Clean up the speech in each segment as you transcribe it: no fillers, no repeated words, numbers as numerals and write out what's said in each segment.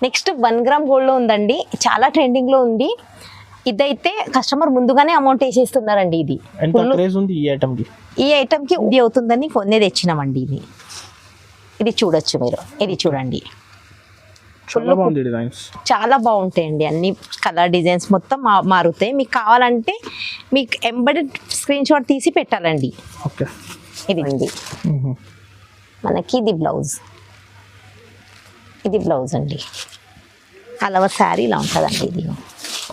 Next 1 gram gold లో ఉందండి, చాలా ట్రెండింగ్ లో ఉంది. ఇదైతే కస్టమర్ ముందుగానే అమౌంట్ వేసేస్తున్నారండి. ఇది ఎంత క్రేజ్ ఉంది ఈ ఐటమ్ కి. ఈ ఐటమ్ కి ఇది అవుతుందని కొన్నే తెచ్చినామండి. ఇది చూడొచ్చు మీరు, ఇది చూడండి. చాలా బాగుంటాయండి, అన్ని కలర్ డిజైన్స్ మొత్తం మారుతాయి. మీకు కావాలంటే మీకు ఎంబెడెడ్ స్క్రీన్ షాట్ తీసి పెట్టాలండి. ఇది ఉంది మనకి. ఇది బ్లౌజ్ అండి. ఆల్ ఓవర్ శారీ ఇలా ఉంటుందండి. ఇది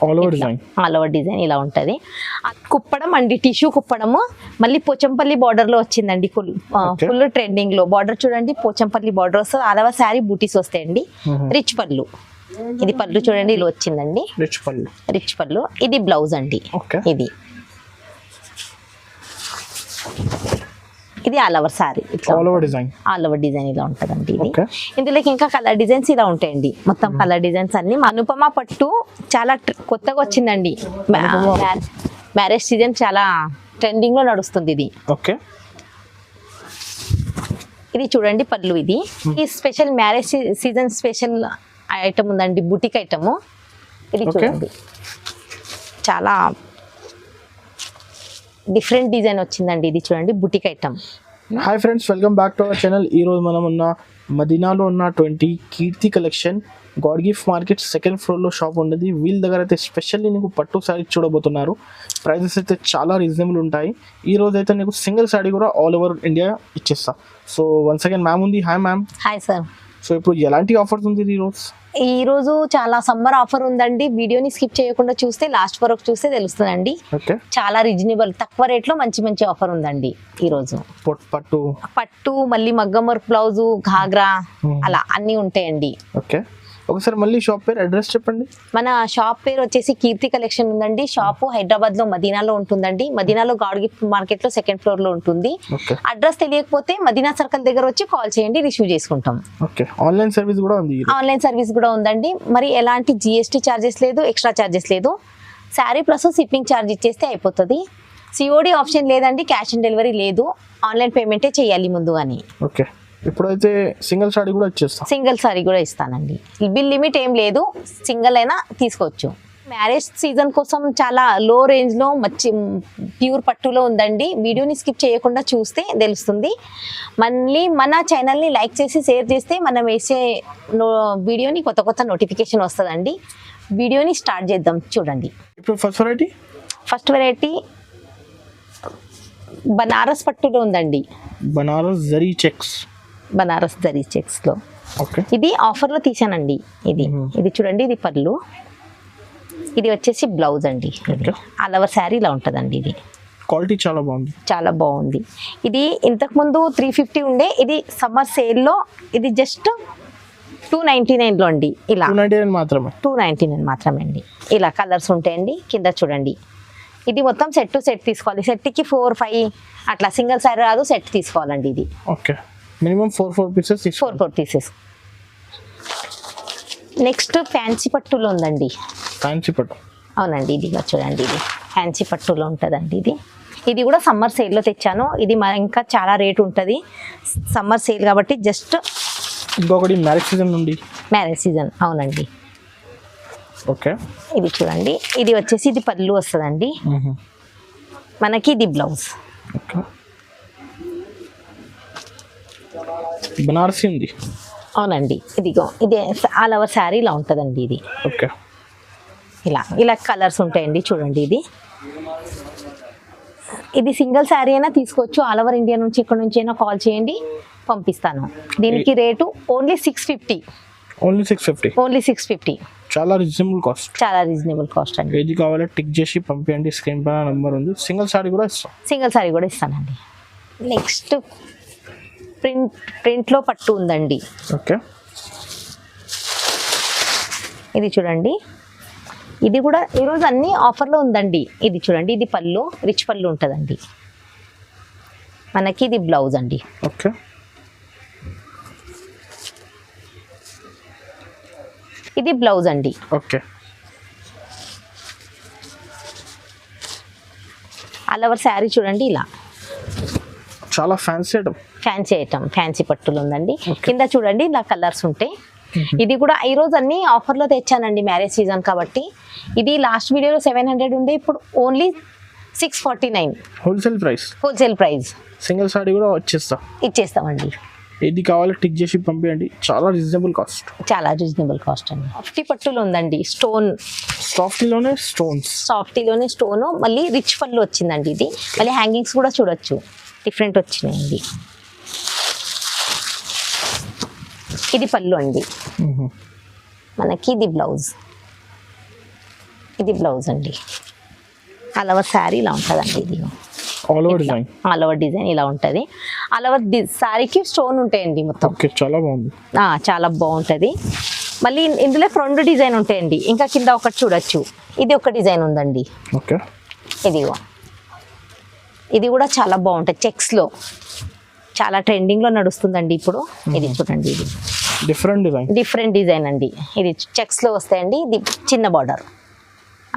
ఆల్ ఓవర్ డిజైన్ ఇలా ఉంటుంది. కుప్పడం అండి, టిష్యూ కుప్పడము. మళ్ళీ పోచంపల్లి బార్డర్ లో వచ్చిందండి. ఫుల్ ట్రెండింగ్ లో బార్డర్ చూడండి, పోచంపల్లి బార్డర్ వస్తుంది. ఆల్ ఓవర్ శారీ బూటీస్ వస్తాయండి. రిచ్ పళ్ళు. ఇది పళ్ళు చూడండి, ఇలా వచ్చిందండి. రిచ్ పళ్ళు. ఇది బ్లౌజ్ అండి. ఇది all over sorry, all over design ఇలా ఉంటదండి. ఇది ఇందులోకి ఇంకా కలర్ డిజైన్స్ ఇలా ఉంటాయండి. మొత్తం కలర్ డిజైన్స్ అన్ని. అనుపమ పట్టు చాలా కొత్తగా వచ్చిందండి. మ్యారేజ్ సీజన్ చాలా ట్రెండింగ్ లో నడుస్తుంది ఇది. ఇది చూడండి పళ్ళు. ఇది ఈ special marriage season special item ఉందండి, బుటిక్ ఐటమ్. ఇది చూడండి, చాలా డిఫరెంట్ డిజైన్ వచ్చిందండి. ఇది చూడండి, బుటిక్ ఐటమ్. Hi friends, welcome back to our channel. ఈ రోజు మనం ఉన్న మదీనాలో ఉన్న 20 Keerthi collection god gift market second floor లో షాప్ ఉండేది. వీళ్ళ దగ్గర అయితే స్పెషల్లీ నీకు పట్టు శారీ చూడబోతున్నారు. ప్రైజెస్ అయితే చాలా రీజనబుల్ ఉంటాయి. ఈ రోజు అయితే నీకు సింగిల్ శారీ కూడా ఆల్ ఓవర్ ఇండియా ఇచ్చేస్తా. సో వన్స్ అగైన్ మ్యామ్ ఉంది. Hi ma'am. Hi sir. So ఇప్పుడు ఎలాంటి ఆఫర్స్ ఉంది ఈ రోజు? చాలా సమ్మర్ ఆఫర్ ఉందండి. వీడియోని స్కిప్ చేయకుండా చూస్తే లాస్ట్ వరకు చూస్తే తెలుస్తుందండి. చాలా రీజనబుల్ తక్కువ రేట్ లో మంచి మంచి ఆఫర్ ఉందండి ఈ రోజు. పట్టు మళ్ళీ మగ్గం వర్క్ బ్లౌజ్, ఘాగ్రా అలా అన్ని ఉంటాయండి. ఒకసారి మళ్ళీ షాప్ పేరు, అడ్రస్ చెప్పండి. మన షాప్ పేరు వచ్చేసి కీర్తి కలెక్షన్ ఉందండి. షాప్ హైదరాబాద్ లో మదీనాలో ఉంటుందండి. మదీనాలో గాడ్ గిఫ్ట్ మార్కెట్ లో సెకండ్ ఫ్లోర్ లో ఉంటుంది. అడ్రస్ తెలియకపోతే మదీనా సర్కిల్ దగ్గర వచ్చి కాల్ చేయండి, రిసీవ్ చేసుకుంటాం. ఆన్లైన్ సర్వీస్ కూడా ఉంది. ఆన్లైన్ సర్వీస్ కూడా ఉందండి. మరి ఎలాంటి జిఎస్టీ చార్జెస్ లేదు, ఎక్స్ట్రా చార్జెస్ లేదు. శారీ ప్లస్ షిప్పింగ్ ఛార్జ్ ఇచ్చేస్తే అయిపోతుంది. సిఓడి ఆప్షన్ లేదండి, క్యాష్ ఆన్ డెలివరీ లేదు. ఆన్లైన్ పేమెంటే చేయాలి ముందుగాని. ఇప్పుడైతే సింగిల్ సారీ కూడా ఇచ్చేస్తాం. సింగిల్ సారీ కూడా ఇస్తానండి. బిల్ లిమిట్ ఏం లేదు, సింగిల్ అయినా తీసుకోవచ్చు. మ్యారేజ్ సీజన్ కోసం చాలా లో రేంజ్ లో మంచి ప్యూర్ పట్టులో ఉందండి. వీడియోని స్కిప్ చేయకుండా చూస్తే తెలుస్తుంది. మళ్ళీ మన ఛానల్ని లైక్ చేసి షేర్ చేస్తే మనం వేసే వీడియోని కొత్త నోటిఫికేషన్ వస్తుందండి. వీడియోని స్టార్ట్ చేద్దాం. చూడండి, ఇప్పుడు ఫస్ట్ వెరైటీ బనారస్ పట్టులో ఉందండి. బనారస్ జరీ చెక్స్ లో. ఇది ఆఫర్ లో తీసానండి. ఇది చూడండి, ఇది పళ్ళు. ఇది వచ్చేసి బ్లౌజ్ అండి. ఆల్ ఓవర్ శారీ ఇలా ఉంటదండి. ఇది క్వాలిటీ చాలా బాగుంది. ఇది ఇంతకు ముందు 350 ఉండే, ఇది సమ్మర్ సేల్ లో ఇది జస్ట్ 299 లో అండి. ఇలా 299 మాత్రమే అండి. ఇలా కలర్స్ ఉంటాయండి. కింద చూడండి, ఇది మొత్తం సెట్ టు సెట్ తీసుకోవాలి. సెట్ కి 4-5 అట్లా, సింగిల్ సారీ రాదు, సెట్ తీసుకోవాలండి. ఇది మినిమం 4 పీసెస్. నెక్స్ట్ ఫ్యాన్సీ పట్టులో ఉందండి. అవునండి, ఇది చూడండి, ఇది ఫ్యాన్సీ పట్టులో ఉంటుందండి. ఇది కూడా సమ్మర్ సేల్లో తెచ్చాను. ఇది ఇంకా చాలా రేట్ ఉంటుంది సమ్మర్ సేల్ కాబట్టి. జస్ట్ ఇంకొకటి మ్యారేజ్ సీజన్. అవునండి. ఇది చూడండి, ఇది వచ్చేసి ఇది పళ్ళు వస్తుందండి మనకి. ఇది బ్లౌజ్. బనారసి ఉంది. అవునండి. ఇదిగో ఇది ఆల్ ఓవర్ శారీ ఇలా ఉంటుందండి. ఇది ఇలా కలర్స్ ఉంటాయండి. చూడండి, ఇది సింగిల్ శారీ అయినా తీసుకోవచ్చు. ఆల్ ఓవర్ ఇండియా నుంచి, ఇక్కడ నుంచి అయినా కాల్ చేయండి, పంపిస్తాను. దీనికి రేటు ఓన్లీ 650. ఓన్లీ 650. చాలా రీజనబుల్ కాస్ట్ అండి. ఏది కావాలో టిక్ చేసి పంపించండి. స్క్రీన్ పైన నంబర్ ఉంది. సింగిల్ సారీ కూడా ఇస్తానండి. నెక్స్ట్ ప్రింట్ లో పట్టు ఉందండి. ఇది చూడండి, ఇది కూడా ఈరోజు అన్ని ఆఫర్లో ఉందండి. ఇది చూడండి, ఇది పళ్ళు, రిచ్ పళ్ళు ఉంటుందండి మనకి. ఇది బ్లౌజ్ అండి. ఇది బ్లౌజ్ అండి. ఆల్ ఓవర్ శారీ చూడండి, ఇలా చాలా ఫ్యాన్సీ ఐటమ్. ఫ్యాన్సీ పట్టులు ఉందండి. కింద చూడండి, ఇలా కలర్స్ ఉంటాయి. ఇది కూడా ఈ రోజు అన్ని ఆఫర్లో తెచ్చానండి మ్యారేజ్ సీజన్ కాబట్టి. ఇది లాస్ట్ వీడియోలో 700 ఉండే, ఇప్పుడు only 649 wholesale price. Single sari కూడా ఇచ్చేస్తామండి. ఏది కావాలో టిక్ చేసి పంపించండి. చాలా రీజనబుల్ కాస్ట్ అండి. సాఫ్టీ పట్టులో ఉందండి, సాఫ్టీలోనే స్టోన్ మళ్ళీ రిచ్ పళ్ళు వచ్చిందండి. ఇది మళ్ళీ హ్యాంగింగ్స్ కూడా చూడొచ్చు, డిఫరెంట్ వచ్చినాయండి. ఇది పళ్ళు అండి మనకి. ఇది బ్లౌజ్ అండి. అలవ శారీ ఇలా ఉంటుందండి. ఇది ఆల్ ఓవర్ డిజైన్ ఇలా ఉంటుంది. ఆల్ ఓవర్ శారీకి స్టోన్ ఉంటాయండి మొత్తం. చాలా బాగుంటుంది. మళ్ళీ ఇందులో 2 డిజైన్ ఉంటాయండి. ఇంకా కింద ఒకటి చూడొచ్చు. ఇది ఒక డిజైన్ ఉందండి. ఇది కూడా చాలా బాగుంటుంది. చెక్స్లో చాలా ట్రెండింగ్లో నడుస్తుందండి ఇప్పుడు. ఇది చూడండి, ఇది డిఫరెంట్ డిజైన్ అండి. ఇది చెక్స్లో వస్తాయండి. ఇది చిన్న బార్డర్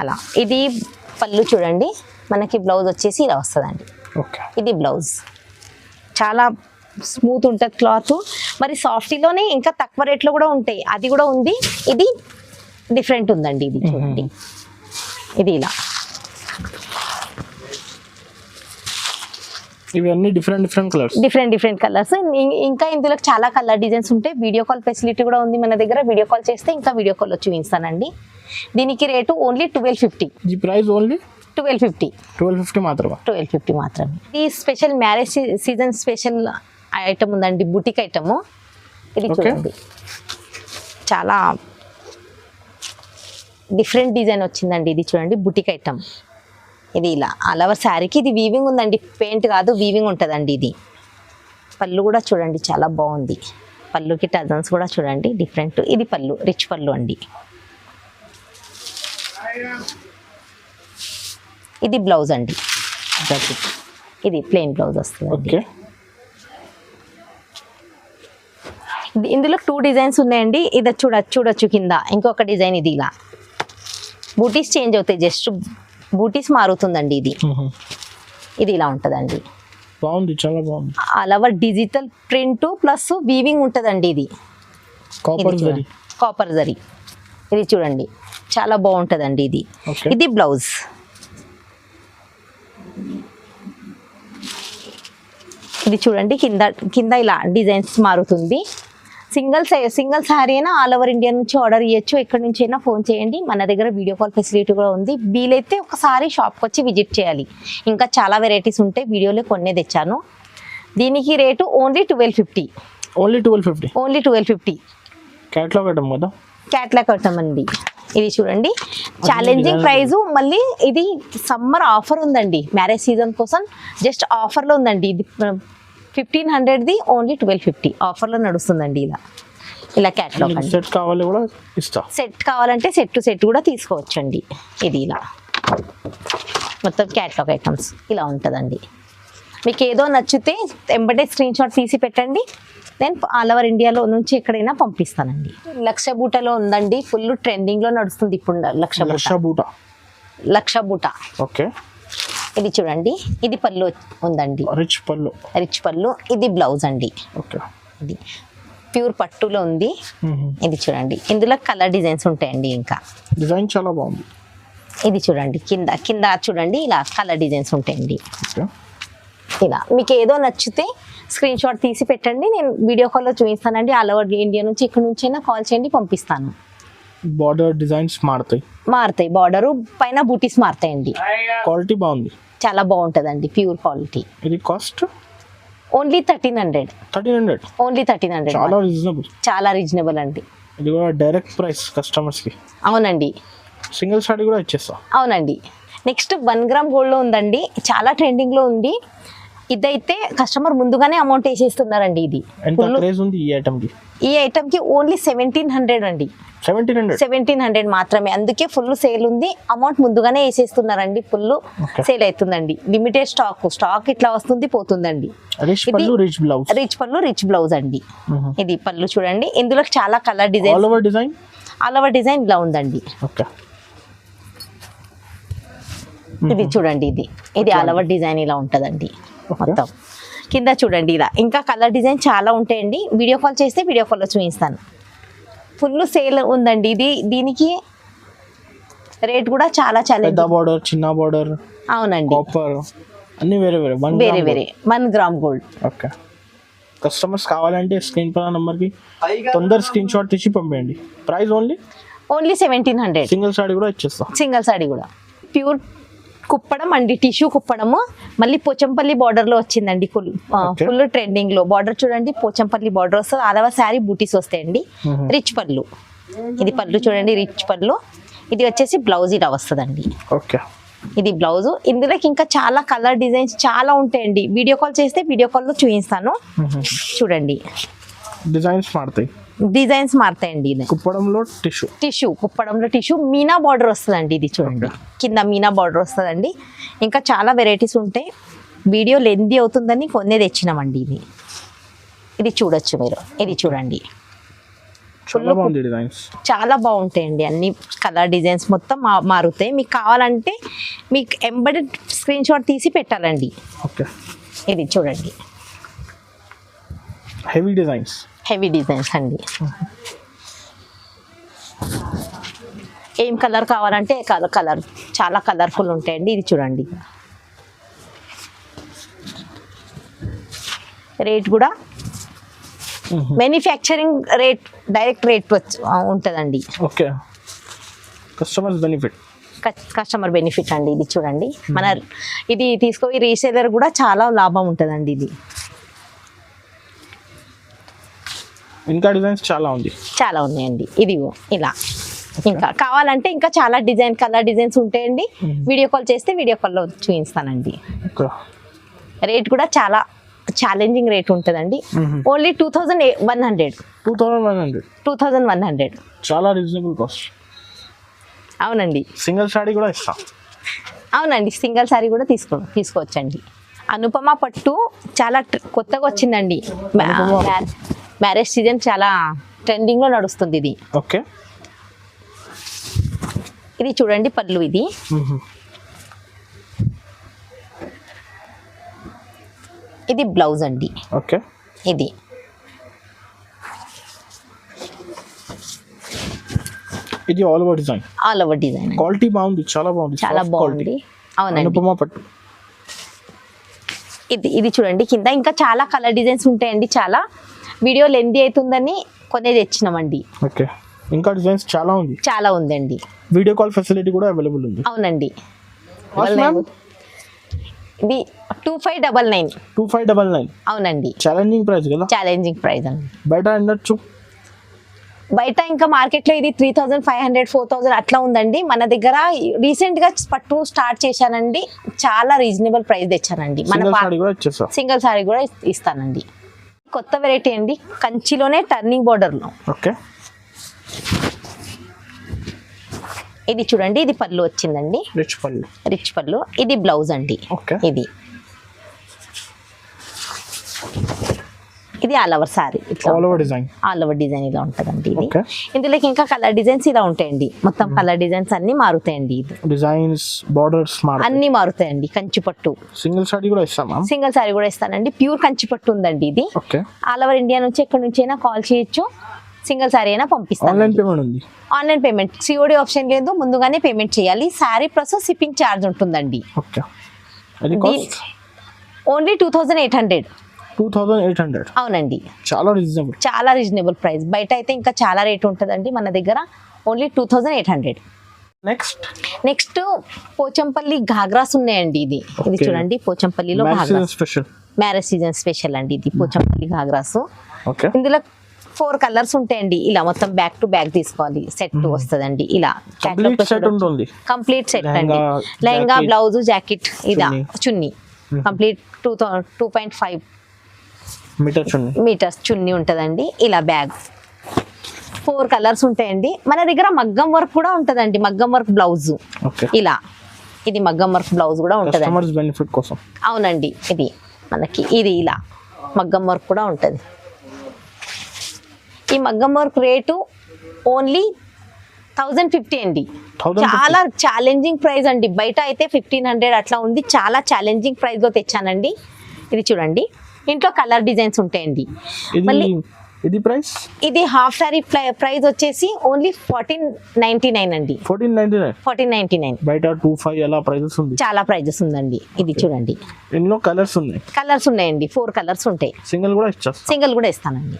అలా. ఇది పళ్ళు చూడండి మనకి. బ్లౌజ్ వచ్చేసి ఇలా వస్తుందండి. ఇది బ్లౌజ్. చాలా స్మూత్ ఉంటుంది క్లాత్. మరి సాఫ్టీలోనే ఇంకా తక్కువ రేట్లో కూడా ఉంటాయి, అది కూడా ఉంది. ఇది డిఫరెంట్ ఉందండి. ఇది చూడండి, ఇది ఇలా. ఇవన్నీ డిఫరెంట్ కలర్స్. ఇంకా ఇందులో చాలా కలర్ డిజైన్స్ ఉంటాయి. వీడియో కాల్ ఫెసిలిటీ కూడా ఉంది మన దగ్గర. వీడియో కాల్ చేస్తే ఇంకా వీడియో కాల్ వచ్చి చూపిస్తానండి. దీనికి రేటు ఓన్లీ 1250. ప్రైస్ ఓన్లీ 1250 మాత్రమే. ఇది special marriage season special item ఉందండి, బుటిక్ ఐటమ్. ఇది చూడండి, చాలా డిఫరెంట్ డిజైన్ వచ్చిందండి. ఇది చూడండి, బుటిక్ ఐటమ్. ఇది ఇలా ఆల్ ఓవర్ శారీకి ఇది వీవింగ్ ఉందండి, పెయింట్ కాదు, వీవింగ్ ఉంటుందండి. ఇది పళ్ళు కూడా చూడండి చాలా బాగుంది. పళ్ళుకి టజన్స్ కూడా చూడండి డిఫరెంట్. ఇది పళ్ళు, రిచ్ పళ్ళు అండి. ఇది బ్లౌజ్ అండి. ఇది ప్లెయిన్ బ్లౌజ్ వస్తుంది. ఇందులో 2 డిజైన్స్ ఉన్నాయండి. ఇది చూడొచ్చు కింద ఇంకొక డిజైన్. ఇది ఇలా బూటీస్ చేంజ్ అవుతాయి, జస్ట్ బూటీస్ మారుతుందండి. ఇది ఇలా ఉంటుందండి. చాలా బాగుంది. All over digital print plus weaving ఉంటుందండి. ఇది కాపర్ జరీ. ఇది చూడండి చాలా బాగుంటుందండి. ఇది బ్లౌజ్. ఇది చూడండి కింద ఇలా డిజైన్స్ మారుతుంది. సింగిల్ శారీ అయినా ఆల్ ఓవర్ ఇండియా నుంచి ఆర్డర్ ఇవ్వచ్చు. ఎక్కడి నుంచి అయినా ఫోన్ చేయండి. మన దగ్గర వీడియో కాల్ ఫెసిలిటీ కూడా ఉంది. వీలైతే ఒకసారి షాప్కి వచ్చి విజిట్ చేయాలి. ఇంకా చాలా వెరైటీస్ ఉంటాయి. వీడియోలో కొన్నే తెచ్చాను. దీనికి rate only 1250. Only 1250. Catalogue item అండి. ఇది చూడండి ఛాలెంజింగ్ ప్రైస్. మళ్ళీ ఇది సమ్మర్ ఆఫర్ ఉందండి, మ్యారేజ్ సీజన్ కోసం జస్ట్ ఆఫర్లో ఉందండి. ఇది 1500ది ఓన్లీ 1250 ఆఫర్లో నడుస్తుందండి. ఇలా క్యాట్లాగ్ అండి. సెట్ కావాలంటే సెట్ కూడా తీసుకోవచ్చండి. ఇది ఇలా మొత్తం క్యాట్లాగ్ ఐటమ్స్ ఇలా ఉంటుందండి. మీకు ఏదో నచ్చితే ఎంబడే స్క్రీన్ షాట్ తీసి పెట్టండి. నేను ఆల్ ఓవర్ ఇండియాలో నుంచి ఎక్కడైనా పంపిస్తానండి. లక్ష బూటలో ఉందండి, ఫుల్ ట్రెండింగ్లో నడుస్తుంది ఇప్పుడు. లక్ష బూట. ఇది చూడండి, ఇది పళ్ళు ఉందండి, రిచ్ పళ్ళు. ఇది బ్లౌజ్ అండి. ఇది ప్యూర్ పట్టులో ఉంది. ఇది చూడండి, ఇందులో కలర్ డిజైన్స్ ఉంటాయండి. ఇంకా డిజైన్ చాలా బాగుంది. ఇది చూడండి కింద చూడండి ఇలా కలర్ డిజైన్స్ ఉంటాయండి. ఇలా మీకు ఏదో నచ్చితే స్క్రీన్ షాట్ తీసి పెట్టండి, నేను వీడియో కాల్లో చూపిస్తానండి. ఆల్ ఓవర్ ఇండియా నుంచి ఇక్కడ నుంచి అయినా కాల్ చేయండి, పంపిస్తాను. బార్డర్ డిజైన్స్ మారుతాయి, బార్డర్ పైన బూటీస్ మారుతాయండి. క్వాలిటీ బాగుంది, చాలా బాగుంటుందండి, ప్యూర్ క్వాలిటీ. ఇది కాస్ట్ ఓన్లీ 1300. ఓన్లీ 1300. చాలా రీజనబుల్ అండి. ఇది కూడా డైరెక్ట్ ప్రైస్ కస్టమర్స్ కి. అవునండి, సింగిల్ సారీ కూడా ఇచ్చేస్తా. అవునండి. నెక్స్ట్ 1 గ్రామ్ గోల్డ్ లో ఉందండి, చాలా ట్రెండింగ్ లో ఉంది. ఇదైతే కస్టమర్ ముందుగానే అమౌంట్ వేసేస్తున్నారండి. ఇది ఈ ఐటమ్ కి ఓన్లీ 1700 అండి. 1700 మాత్రమే, అందుకే ఫుల్ సేల్ ఉంది. అమౌంట్ ముందుగానే వేసేస్తున్నారండి, ఫుల్ సేల్ అవుతుందండి. లిమిటెడ్ స్టాక్ ఇట్లా వస్తుంది పోతుందండి. రిచ్ పళ్ళు రిచ్ బ్లౌజ్ అండి. ఇది పళ్ళు చూడండి, ఇందులో చాలా colour design, all over design ఇలా ఉందండి. ఇది చూడండి, ఇది ఆల్ ఓవర్ డిజైన్ ఇలా ఉంటదండి మొత్తం. కింద చూడండి ఇలా ఇంకా కలర్ డిజైన్ చాలా ఉంటాయండి. వీడియో కాల్ చేస్తే వీడియో కాల్లో చూపిస్తాను. ఫుల్ సేల్ ఉందండి. దీనికి రేట్ కూడా చాలా పెద్ద బార్డర్, చిన్న బార్డర్, అవునండి, కాపర్ అన్ని వేరే వేరే వేరే 1 గ్రామ్ గోల్డ్. ఓకే. కస్టమర్స్ కావాలంటే స్క్రీన్ పై నంబర్కి తొందర స్క్రీన్ షాట్ తీసి పంపేయండి. Price only 1700. సింగిల్ సారీ కూడా ఇచ్చేస్తాం. సింగిల్ సారీ కూడా ప్యూర్ కుప్పడం అండి, టిష్యూ కుప్పడము. మళ్ళీ పోచంపల్లి బార్డర్ లో వచ్చిందండి. ఫుల్ ట్రెండింగ్ లో బార్డర్ చూడండి, పోచంపల్లి బార్డర్ వస్తుంది. ఆలవ శారీ బూటీస్ వస్తాయండి. రిచ్ పళ్ళు, ఇది పళ్ళు చూడండి, రిచ్ పళ్ళు. ఇది వచ్చేసి బ్లౌజ్ ఇలా వస్తుందండి. ఓకే, ఇది బ్లౌజ్. ఇందులోకి ఇంకా చాలా కలర్ డిజైన్స్ చాలా ఉంటాయండి. వీడియో కాల్ చేస్తే వీడియో కాల్లో చూపిస్తాను. చూడండి, డిజైన్స్ మారుతాయండి. ఇది కుప్పడంలో టిష్యూ కుప్పడంలో టిష్యూ మీనా బార్డర్ వస్తుందండి. ఇది చూడండి, కింద మీనా బార్డర్ వస్తుందండి. ఇంకా చాలా వెరైటీస్ ఉంటాయి. వీడియో లెందీ అవుతుందని కొన్నే తెచ్చినామండి. ఇది చూడొచ్చు మీరు. ఇది చూడండి, చాలా బాగుంటాయండి. అన్ని కలర్ డిజైన్స్ మొత్తం మారుతాయి. మీకు కావాలంటే మీకు ఎంబెడెడ్ స్క్రీన్ షాట్ తీసి పెట్టాలండి. ఇది చూడండి, హెవీ డిజైన్స్ అండి. ఏం కలర్ కావాలంటే కలర్ చాలా కలర్ఫుల్ ఉంటాయండి. ఇది చూడండి, రేట్ కూడా మ్యానుఫ్యాక్చరింగ్ రేట్, డైరెక్ట్ రేట్ ఉంటుందండి. ఓకే, కస్టమర్ బెనిఫిట్ అండి. ఇది చూడండి, ఇది తీసుకొని రీసేలర్ కూడా చాలా లాభం ఉంటుందండి. ఇది ఇంకా డిజైన్స్ చాలా ఉన్నాయండి. ఇది ఇలా ఇంకా కావాలంటే ఇంకా చాలా కలర్ డిజైన్స్ ఉంటాయండి. వీడియో కాల్ చేస్తే వీడియో కాల్లో చూపిస్తానండి. రేట్ కూడా చాలా ఛాలెంజింగ్ రేట్ ఉంటుందండి. ఓన్లీ 2100. చాలా రీజనబుల్ కాస్ట్. అవునండి, సింగిల్ సారీ కూడా ఇస్తాం. అవునండి, సింగిల్ సారీ కూడా తీసుకోవచ్చండి. అనుపమ పట్టు చాలా కొత్తగా వచ్చిందండి. మ్యారేజ్ సీజన్ చాలా ట్రెండింగ్ లో నడుస్తుంది ఇది. ఓకే, ఇది చూడండి పళ్ళు. ఇది ఇది బ్లౌజ్ అండి. ఓకే, ఇది ఆల్ ఓవర్ డిజైన్ క్వాలిటీ బాగుంది, చాలా బాగుంది. అవునండి, పట్టు. ఇది చూడండి, కింద ఇంకా చాలా కలర్ డిజైన్స్ ఉంటాయండి. చాలా వీడియో లెందీ అవుతుందని కొనే తెచ్చినామండి. ఓకే, ఇంకా డిజైన్స్ చాలా ఉందండి. వీడియో కాల్ ఫెసిలిటీ కూడా అవైలబుల్ ఉంది. అవునండి, ఇది 2599. అవునండి, ఛాలెంజింగ్ ప్రైస్ అండి. బయట ఇంకా మార్కెట్ లో ఇది 3500, 4000 అట్లా ఉందండి. మన దగ్గర రీసెంట్ గా పట్టు స్టార్ట్ చేశానండి. చాలా రీజనబుల్ ప్రైస్ తెచ్చానండి. సింగిల్ సారీ కూడా ఇస్తానండి. కొత్త వెరైటీ అండి, కంచిలోనే టర్నింగ్ బోర్డర్ లో. ఓకే, ఇది చూడండి, ఇది పళ్ళు వచ్చిందండి, రిచ్ పళ్ళు. ఇది బ్లౌజ్ అండి. ఇది all over sorry, all over design ఇలా ఉంటదండి. ఇది ఇందులోకి ఇంకా కలర్ డిజైన్స్ ఇలా ఉంటాయండి. మొత్తం కలర్ డిజైన్స్ అన్ని మారుతాయండి. ఇది డిజైన్స్, బోర్డర్స్ అన్ని మారుతాయండి. కంచి పట్టు సింగిల్ సారీ కూడా ఇస్తానండి. ప్యూర్ కంచి పట్టు ఉందండి. ఇది ఆల్ ఓవర్ ఇండియా నుంచి ఎక్కడి నుంచి అయినా కాల్ చేయొచ్చు. సింగిల్ సారీ అయినా పంపిస్తాను. ఆన్లైన్ పేమెంట్, సిఓడి ఆప్షన్ లేదు. ముందుగానే పేమెంట్ చేయాలి. సారీ ప్లస్ షిప్పింగ్ ఛార్జ్ ఉంటుందండి. ఓన్లీ 2800. అవునండి, చాలా రీజనబుల్ ప్రైస్. బయట అయితే ఇంకా చాలా రేట్ ఉంటుందండి. మన దగ్గర ఓన్లీ 2800. నెక్స్ట్ పోచంపల్లి ఘాగ్రాస్ ఉన్నాయండి. ఇది చూడండి, పోచంపల్లిలో మ్యారేజ్ సీజన్ స్పెషల్ అండి. ఇది పోచంపల్లి ఘాగ్రాస్. ఇందులో 4 కలర్స్ ఉంటాయండి. ఇలా మొత్తం బ్యాక్ టు బ్యాక్ తీసుకోవాలి. సెట్ వస్తుందండి. ఇలా కంప్లీట్ సెట్ అండి. లెహంగా, బ్లౌజ్, జాకెట్, ఇలా చున్నీ కంప్లీట్ 2.5 మీటర్స్ చున్నీ ఉంటదండి. ఇలా బ్యాగ్ 4 కలర్స్ ఉంటాయండి. మన దగ్గర మగ్గం వర్క్ కూడా ఉంటదండి. మగ్గం వర్క్ బ్లౌజ్ ఇలా, ఇది మగ్గం వర్క్ బ్లౌజ్ కూడా ఉంటది. అవునండి, ఇది మనకి ఇది ఇలా మగ్గం వర్క్ కూడా ఉంటది. ఈ మగ్గం వర్క్ రేటు ఓన్లీ 1050 అండి. చాలా ఛాలెంజింగ్ ప్రైస్ అండి. బయట అయితే 1500 అట్లా ఉంది. చాలా ఛాలెంజింగ్ ప్రైస్ లో తెచ్చానండి. ఇది చూడండి, ఇంట్లో కలర్ డిజైన్స్ ఉంటాయండి. మళ్ళీ ఇది ప్రైస్ ఇది హాఫ్ సారీ ప్రైస్ వచ్చేసి ఓన్లీ 1499 అండి. 1499. 1499 బయట 25 అలా ప్రైజెస్ ఉంది. చాలా ప్రైజెస్ ఉందండి. ఇది చూడండి, ఎన్నో కలర్స్ ఉన్నాయి. కలర్స్ ఉన్నాయండి, 4 కలర్స్ ఉంటాయి. సింగిల్ కూడా ఇచ్చేస్తా. సింగిల్ కూడా ఇస్తానండి.